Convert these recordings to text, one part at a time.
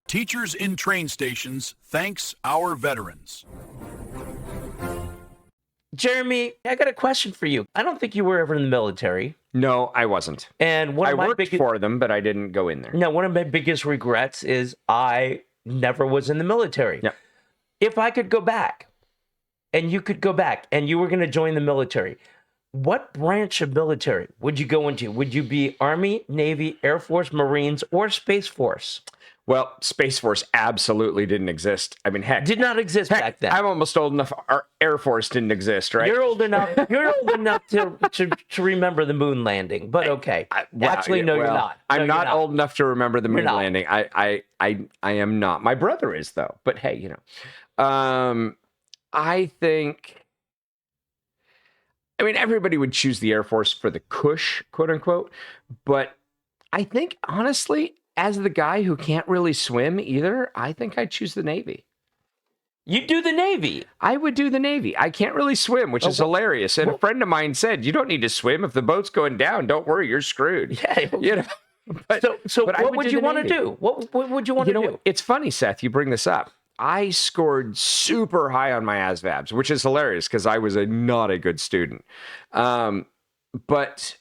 Teachers in train stations thanks our veterans. Jeremy, I got a question for you. I don't think you were ever in the military. No, I wasn't. And one I of my worked for them, but I didn't go in there. No, one of my biggest regrets is I never was in the military. Yeah. If I could go back, and you could go back, and you were going to join the military, what branch of military would you go into? Would you be Army, Navy, Air Force, Marines, or Space Force? Well, Space Force absolutely didn't exist. I mean, heck. Did not exist back then. I'm almost old enough. Our Air Force didn't exist, right? You're old enough. You're old enough to remember the moon landing, but okay. Actually, no, you're not. I'm No, not old enough to remember the moon not. landing. I am not. My brother is, though. But hey, you know, I think. I mean, everybody would choose the Air Force for the cush, quote unquote. But I think, honestly, as the guy who can't really swim either, I think I'd choose the Navy. You do the Navy. I would do the Navy. I can't really swim, which is hilarious. And a friend of mine said, "You don't need to swim. If the boat's going down, don't worry, you're screwed." Yeah. You know. But, So but what would you want to do? What would you want to do? It's funny, Seth, you bring this up. I scored super high on my ASVABs, which is hilarious because I was not a good student. But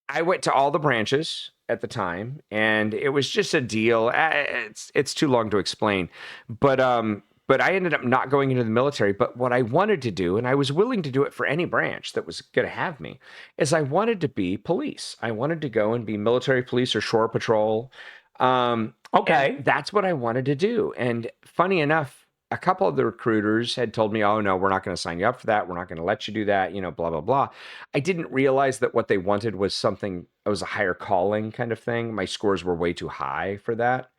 I went to all the branches at the time, and it was just a deal. It's too long to explain, but I ended up not going into the military. But what I wanted to do, and I was willing to do it for any branch that was going to have me, is I wanted to be police. I wanted to go and be military police or shore patrol. Okay. That's what I wanted to do. And funny enough, a couple of the recruiters had told me, "Oh, no, we're not going to sign you up for that. We're not going to let you do that, you know, blah, blah, blah." I didn't realize that what they wanted was something, it was a higher calling kind of thing. My scores were way too high for that.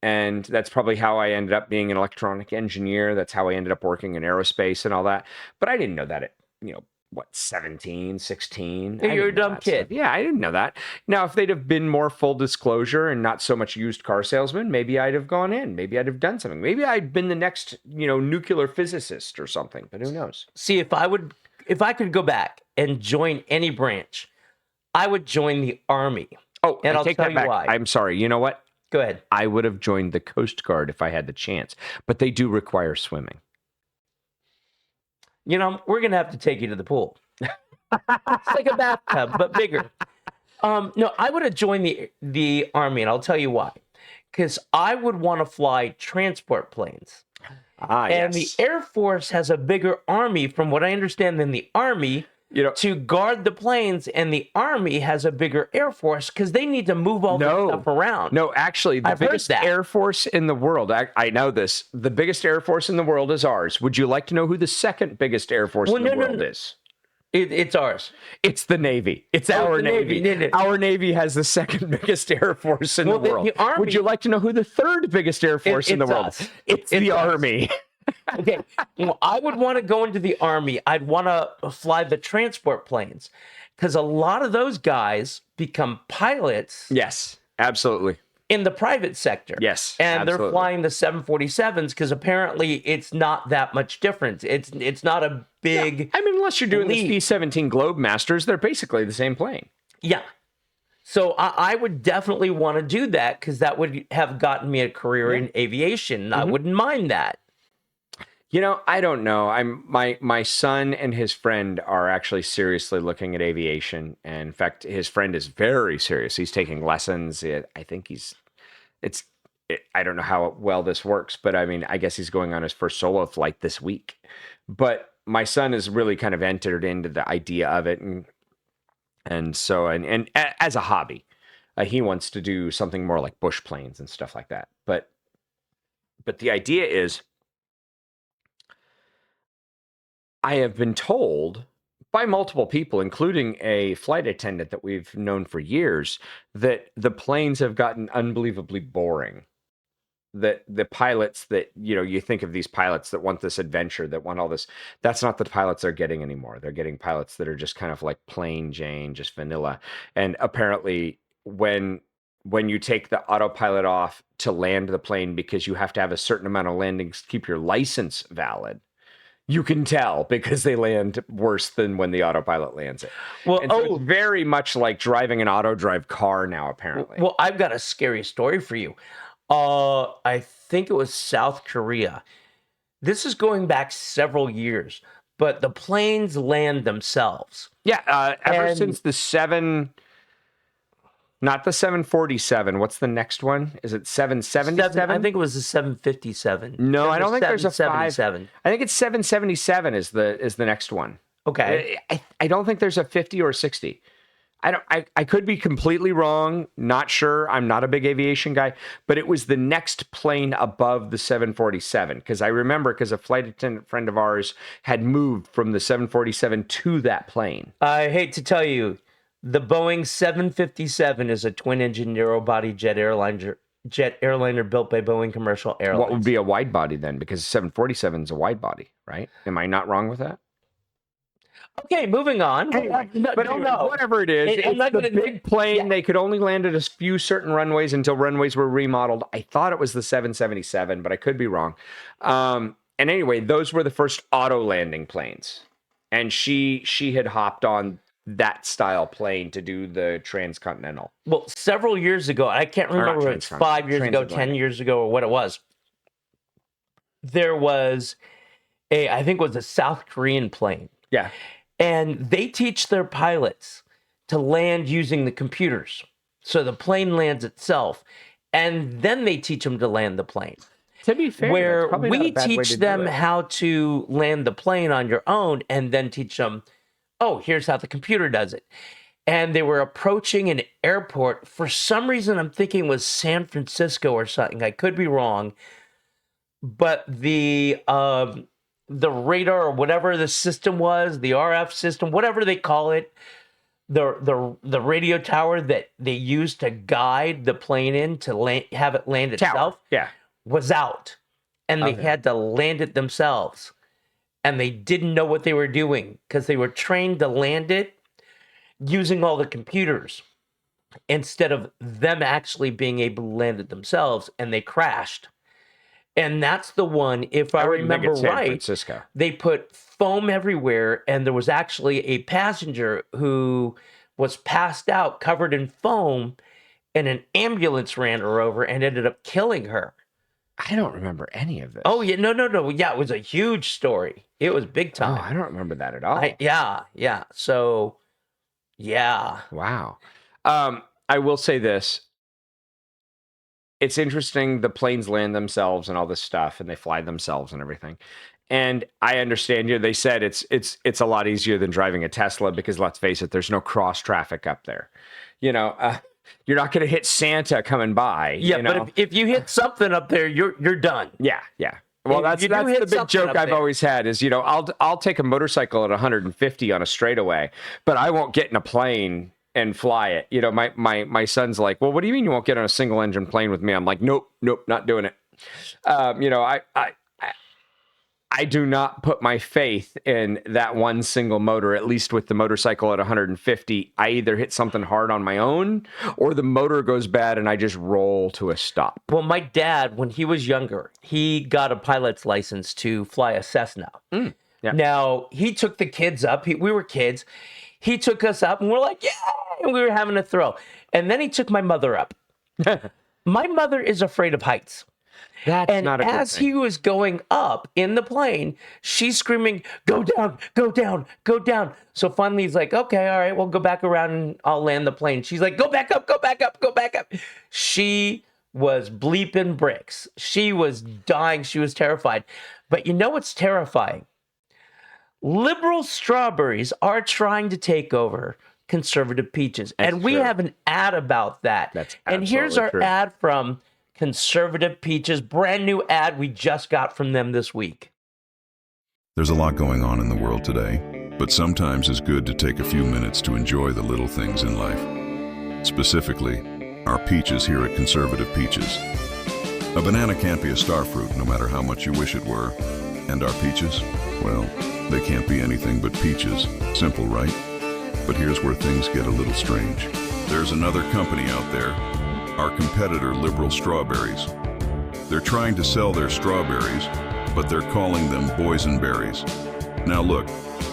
And that's probably how I ended up being an electronic engineer. That's how I ended up working in aerospace and all that. But I didn't know that at, 17, 16. You're a dumb kid. Yeah, I didn't know that. Now, if they'd have been more full disclosure and not so much used car salesman, maybe I'd have gone in. Maybe I'd have done something. Maybe I'd been the next, nuclear physicist or something. But who knows? See, if I could go back and join any branch, I would join the Army. Oh, and I'll take tell that you back. why. I'm sorry. You know what? Go ahead. I would have joined the Coast Guard if I had the chance. But they do require swimming. We're going to have to take you to the pool. It's like a bathtub, but bigger. No, I would have joined the Army, and I'll tell you why. Because I would want to fly transport planes. And yes. the Air Force has a bigger Army, from what I understand, than the Army to guard the planes. And the Army has a bigger Air Force because they need to move all this stuff around. No, actually, the biggest Air Force in the world, I know this, the biggest Air Force in the world is ours. Would you like to know who the second biggest Air Force in the world is? It's ours. It's the Navy. It's our Navy. No. Our Navy has the second biggest Air Force in the world. The Army, would you like to know who the third biggest Air Force in the world is? It's the Army. Okay. I would want to go into the Army. I'd want to fly the transport planes because a lot of those guys become pilots. Yes, absolutely. In the private sector. Yes, and absolutely. They're flying the 747s because apparently it's not that much difference. It's not a big. Yeah. I mean, unless you're doing leap. the C-17 Globemasters, they're basically the same plane. Yeah. So I would definitely want to do that because that would have gotten me a career in aviation. Mm-hmm. I wouldn't mind that. I don't know. My son and his friend are actually seriously looking at aviation. And in fact, his friend is very serious. He's taking lessons. I think I don't know how well this works, but I mean, I guess he's going on his first solo flight this week. But my son has really kind of entered into the idea of it. And so as a hobby, he wants to do something more like bush planes and stuff like that. But the idea is, I have been told by multiple people, including a flight attendant that we've known for years, that the planes have gotten unbelievably boring. That the pilots that, you think of these pilots that want this adventure, that want all this, that's not the pilots they're getting anymore. They're getting pilots that are just kind of like plain Jane, just vanilla. And apparently when you take the autopilot off to land the plane, because you have to have a certain amount of landings to keep your license valid, you can tell because they land worse than when the autopilot lands it. Well, so it's very much like driving an auto drive car now, apparently. Well, I've got a scary story for you. I think it was South Korea. This is going back several years, but the planes land themselves. Yeah, ever And- since not the 747. What's the next one? Is it 777? I think it was the 757. No, There's I don't think there's a 777. I think it's 777 is the next one. Okay. I don't think there's a 50 or a 60. I could be completely wrong, not sure. I'm not a big aviation guy, but it was the next plane above the 747 because I remember because a flight attendant friend of ours had moved from the 747 to that plane. I hate to tell you, the Boeing 757 is a twin-engine narrow-body jet airliner built by Boeing Commercial Airlines. What would be a wide body then? Because 747 is a wide body, right? Am I not wrong with that? Okay, moving on. But anyway, whatever it is, I'm not it's the gonna- big plane. Yeah. They could only land at a few certain runways until runways were remodeled. I thought it was the 777, but I could be wrong. And anyway, those were the first auto landing planes, and she had hopped on that style plane to do the transcontinental. Well, several years ago, I can't not remember if it's transcontinental, 5 years ago, 10 transatlantic. years ago, or what it was. There was I think it was a South Korean plane. Yeah. And they teach their pilots to land using the computers. So the plane lands itself. And then they teach them to land the plane. To be fair, Where that's probably not a we bad way teach to do them it. how to land the plane on your own and then teach them, oh, here's how the computer does it. And they were approaching an airport. For some reason, I'm thinking it was San Francisco or something. I could be wrong. But the radar or whatever the system was, the RF system, whatever they call it, the radio tower that they used to guide the plane in to have it land Tower. itself Yeah. was out. And they Okay. had to land it themselves. And they didn't know what they were doing because they were trained to land it using all the computers instead of them actually being able to land it themselves, and they crashed. And that's the one, if I wouldn't think remember it's San right, Francisco. they put foam everywhere, and there was actually a passenger who was passed out, covered in foam, and an ambulance ran her over and ended up killing her. I don't remember any of this. Oh, yeah, no. Yeah, it was a huge story. It was big Oh, time. I don't remember that at all. Yeah. So, yeah. Wow. I will say this. It's interesting. The planes land themselves and all this stuff, and they fly themselves and everything. And I understand you. They said it's a lot easier than driving a Tesla because let's face it, there's no cross traffic up there. You know, you're not going to hit Santa coming by. Yeah, you know? but if you hit something up there, you're done. Yeah. Well, If that's you do the hit big something joke up I've there. always had is, you know, I'll take a motorcycle at 150 on a straightaway, but I won't get in a plane and fly it. You know, my son's like, well, what do you mean you won't get on a single engine plane with me? I'm like, nope, not doing it. You know, I do not put my faith in that one single motor, at least with the motorcycle at 150. I either hit something hard on my own or the motor goes bad and I just roll to a stop. Well, my dad, when he was younger, he got a pilot's license to fly a Cessna. Yeah. Now, he took the kids up. We were kids. He took us up, and we're like, yeah, and we were having a thrill. And then he took my mother up. My mother is afraid of heights. That's And not a good as thing. he was going up in the plane, she's screaming, go down, go down, go down. So finally he's like, okay, all right, we'll go back around and I'll land the plane. She's like, go back up, go back up, go back up. She was bleeping bricks. She was dying. She was terrified. But you know what's terrifying? Liberal strawberries are trying to take over conservative peaches. That's and we true. have an ad about that. That's and here's absolutely our true. ad from Conservative Peaches, brand new ad we just got from them this week. There's a lot going on in the world today, but sometimes it's good to take a few minutes to enjoy the little things in life. Specifically, our peaches here at Conservative Peaches. A banana can't be a star fruit no matter how much you wish it were. And our peaches? Well, they can't be anything but peaches. Simple, right? But here's where things get a little strange. There's another company out there, our competitor Liberal Strawberries. They're trying to sell their strawberries, but they're calling them boysenberries. Now look,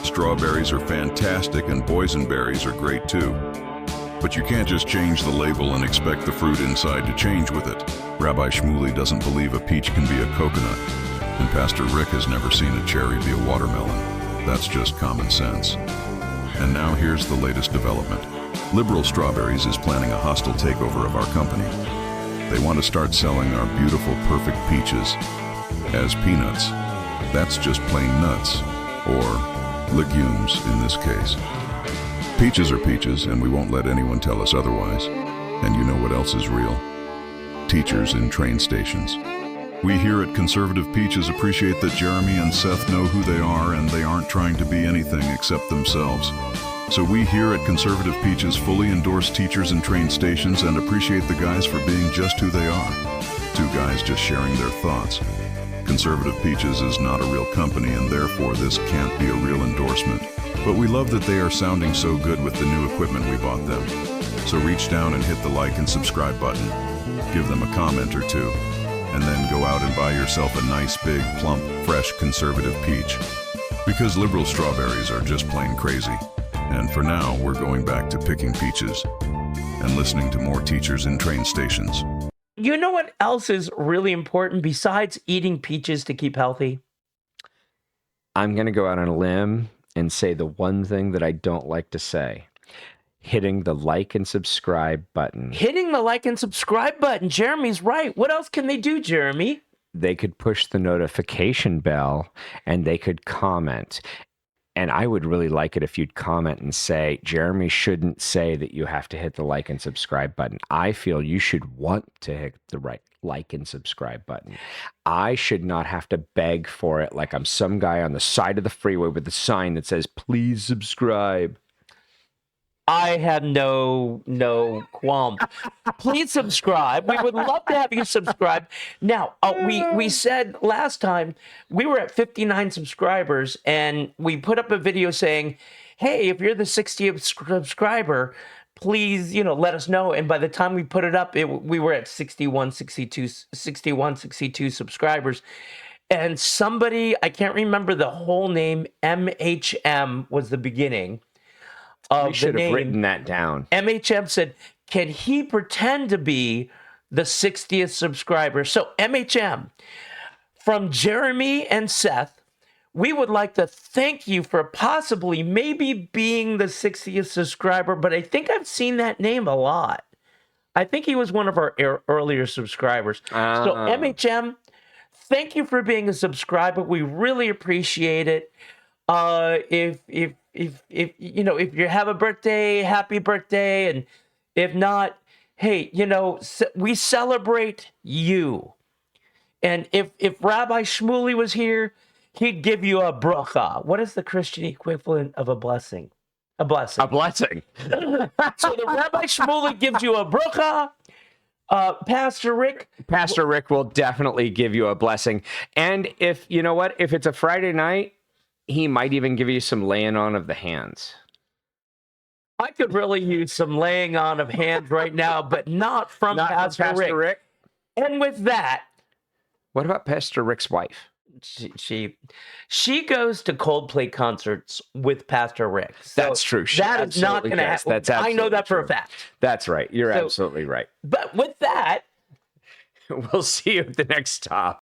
strawberries are fantastic and boysenberries are great too. But you can't just change the label and expect the fruit inside to change with it. Rabbi Shmuley doesn't believe a peach can be a coconut, and Pastor Rick has never seen a cherry be a watermelon. That's just common sense. And now here's the latest development. Liberal Strawberries is planning a hostile takeover of our company. They want to start selling our beautiful, perfect peaches as peanuts. That's just plain nuts, or legumes in this case. Peaches are peaches, and we won't let anyone tell us otherwise. And you know what else is real? Teachers in train stations. We here at Conservative Peaches appreciate that Jeremy and Seth know who they are, and they aren't trying to be anything except themselves. So we here at Conservative Peaches fully endorse teachers in train stations and appreciate the guys for being just who they are. Two guys just sharing their thoughts. Conservative Peaches is not a real company, and therefore this can't be a real endorsement. But we love that they are sounding so good with the new equipment we bought them. So reach down and hit the like and subscribe button. Give them a comment or two. And then go out and buy yourself a nice, big, plump, fresh, conservative peach. Because liberal strawberries are just plain crazy. And for now, we're going back to picking peaches and listening to more teachers in train stations. You know what else is really important besides eating peaches to keep healthy? I'm going to go out on a limb and say the one thing that I don't like to say. Hitting the like and subscribe button. Hitting the like and subscribe button. Jeremy's right. What else can they do, Jeremy? They could push the notification bell and they could comment. And I would really like it if you'd comment and say, Jeremy shouldn't say that you have to hit the like and subscribe button. I feel you should want to hit the right like and subscribe button. I should not have to beg for it like I'm some guy on the side of the freeway with a sign that says, please subscribe. I have no qualm. Please subscribe. We would love to have you subscribe. Now, we said last time we were at 59 subscribers, and we put up a video saying, hey, if you're the 60th subscriber, please, let us know. And by the time we put it up, we were at 61, 62 subscribers. And somebody, I can't remember the whole name, MHM was the beginning. We should have written that down. MHM said, can he pretend to be the 60th subscriber? So MHM, from Jeremy and Seth, we would like to thank you for possibly maybe being the 60th subscriber, but I think I've seen that name a lot. I think he was one of our earlier subscribers. So MHM, thank you for being a subscriber. We really appreciate it. If you have a birthday, happy birthday, and if not, hey, we celebrate you. And if Rabbi Shmuley was here, he'd give you a bracha. What is the Christian equivalent of a blessing? A blessing. A blessing. So the Rabbi Shmuley gives you a bracha. Pastor Rick will definitely give you a blessing. And if it's a Friday night, he might even give you some laying on of the hands. I could really use some laying on of hands right now, but not from Pastor Rick. And with that, what about Pastor Rick's wife? She goes to Coldplay concerts with Pastor Rick. So that's true. That is not going to happen. That's I know that for a fact. That's right. You're absolutely right. But with that, we'll see you at the next stop.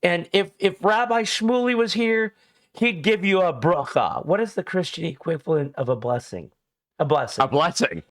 And if Rabbi Shmuley was here, he'd give you a bracha. What is the Christian equivalent of a blessing? A blessing. A blessing.